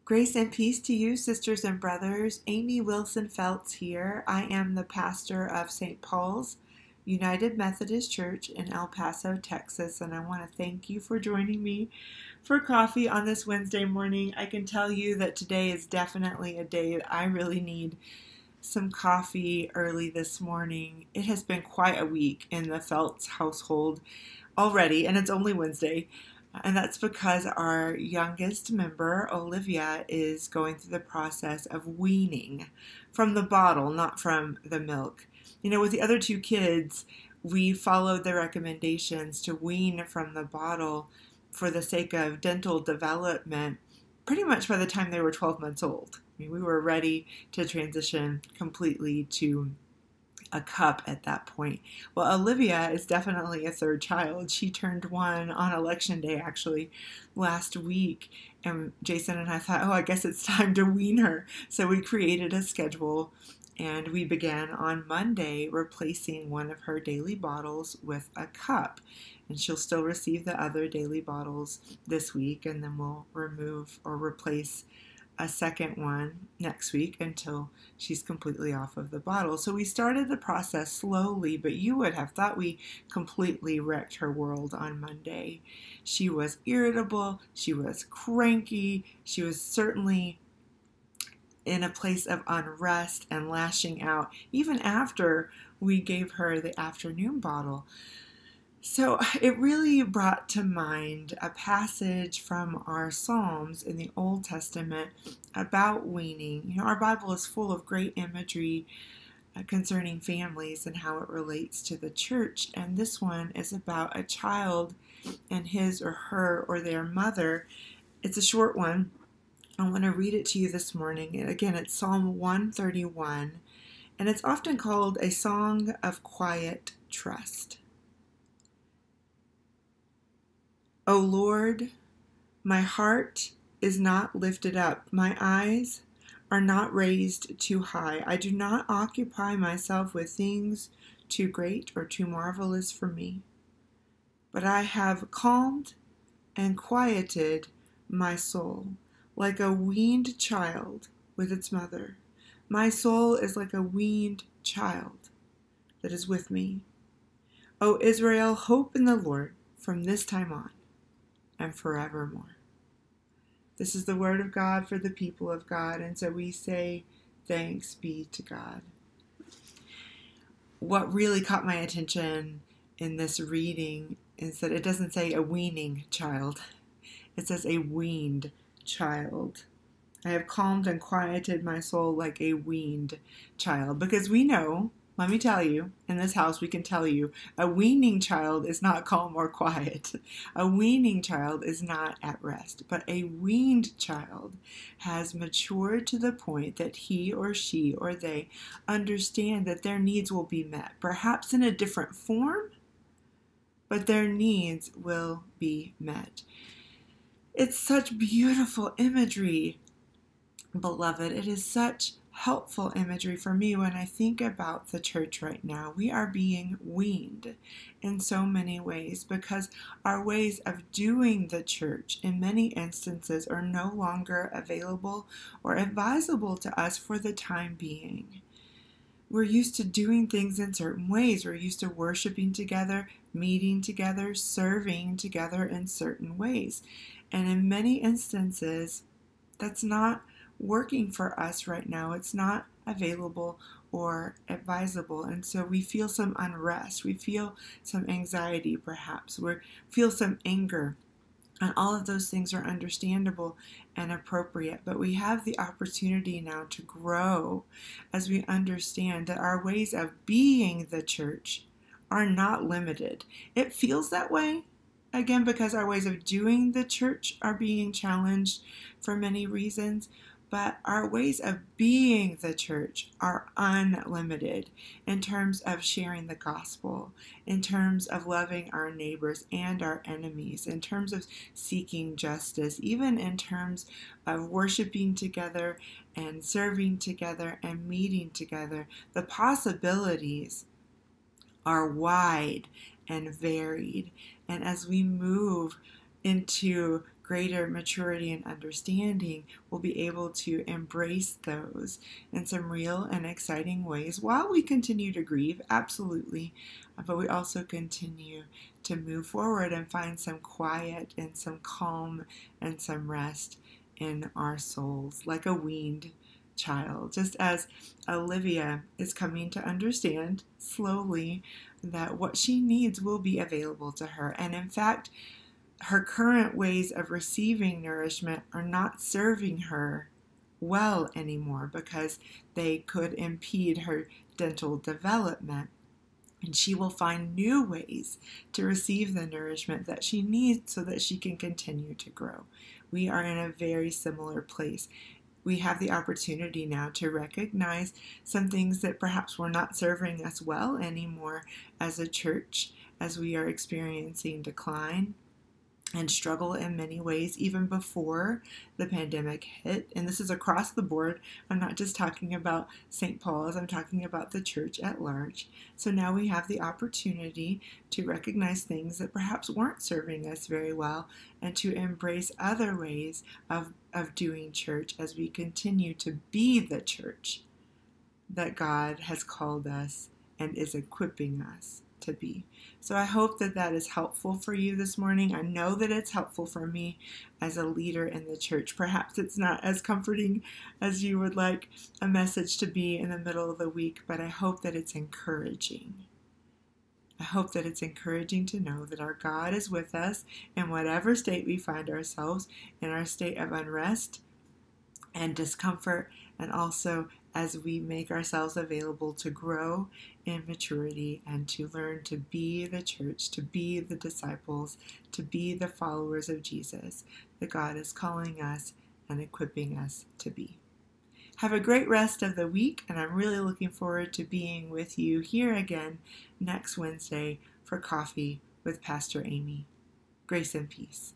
Grace and peace to you, sisters and brothers. Amy Wilson Feltz here. I am the pastor of St. Paul's United Methodist Church in El Paso, Texas, and I want to thank you for joining me for coffee on this Wednesday morning. I can tell you that today is definitely a day that I really need some coffee early this morning. It has been quite a week in the Feltz household already, and it's only Wednesday. And that's because our youngest member, Olivia, is going through the process of weaning from the bottle, not from the milk. You know, with the other two kids, we followed the recommendations to wean from the bottle for the sake of dental development pretty much by the time they were 12 months old. I mean, we were ready to transition completely to a cup at that point. Well, Olivia is definitely a third child. She turned one on election day, actually, last week. And Jason and I thought, I guess it's time to wean her. So we created a schedule and we began on Monday replacing one of her daily bottles with a cup. And she'll still receive the other daily bottles this week, and then we'll remove or replace a second one next week until she's completely off of the bottle. So we started the process slowly, but you would have thought we completely wrecked her world on Monday. She was irritable, she was cranky, she was certainly in a place of unrest and lashing out, even after we gave her the afternoon bottle. So it really brought to mind a passage from our Psalms in the Old Testament about weaning. You know, our Bible is full of great imagery concerning families and how it relates to the church. And this one is about a child and his or her or their mother. It's a short one. I want to read it to you this morning. And again, it's Psalm 131, and it's often called a song of quiet trust. O Lord, my heart is not lifted up. My eyes are not raised too high. I do not occupy myself with things too great or too marvelous for me. But I have calmed and quieted my soul like a weaned child with its mother. My soul is like a weaned child that is with me. O Israel, hope in the Lord from this time on and forevermore. This is the word of God for the people of God, and so we say, thanks be to God. What really caught my attention in this reading is that it doesn't say a weaning child. It says a weaned child. I have calmed and quieted my soul like a weaned child, because we know, let me tell you, in this house we can tell you, a weaning child is not calm or quiet. A weaning child is not at rest, but a weaned child has matured to the point that he or she or they understand that their needs will be met, perhaps in a different form, but their needs will be met. It's such beautiful imagery, beloved. It is such helpful imagery for me when I think about the church right now. We are being weaned in so many ways because our ways of doing the church in many instances are no longer available or advisable to us for the time being. We're used to doing things in certain ways. We're used to worshiping together, meeting together, serving together in certain ways. And in many instances, that's not working for us right now. It's not available or advisable. And so we feel some unrest. We feel some anxiety, perhaps. We feel some anger. And all of those things are understandable and appropriate. But we have the opportunity now to grow as we understand that our ways of being the church are not limited. It feels that way, again, because our ways of doing the church are being challenged for many reasons. But our ways of being the church are unlimited in terms of sharing the gospel, in terms of loving our neighbors and our enemies, in terms of seeking justice, even in terms of worshiping together and serving together and meeting together. The possibilities are wide and varied. And as we move into greater maturity and understanding, will be able to embrace those in some real and exciting ways while we continue to grieve, absolutely, but we also continue to move forward and find some quiet and some calm and some rest in our souls, like a weaned child. Just as Olivia is coming to understand slowly that what she needs will be available to her. And in fact, her current ways of receiving nourishment are not serving her well anymore because they could impede her dental development. And she will find new ways to receive the nourishment that she needs so that she can continue to grow. We are in a very similar place. We have the opportunity now to recognize some things that perhaps were not serving us well anymore as a church, as we are experiencing decline and struggle in many ways even before the pandemic hit. And this is across the board. I'm not just talking about St. Paul's, I'm talking about the church at large. So now we have the opportunity to recognize things that perhaps weren't serving us very well and to embrace other ways of doing church as we continue to be the church that God has called us and is equipping us to be. So I hope that that is helpful for you this morning. I know that it's helpful for me as a leader in the church. Perhaps it's not as comforting as you would like a message to be in the middle of the week, but I hope that it's encouraging. I hope that it's encouraging to know that our God is with us in whatever state we find ourselves, in our state of unrest and discomfort, and also as we make ourselves available to grow in maturity and to learn to be the church, to be the disciples, to be the followers of Jesus that God is calling us and equipping us to be. Have a great rest of the week, and I'm really looking forward to being with you here again next Wednesday for Coffee with Pastor Amy. Grace and peace.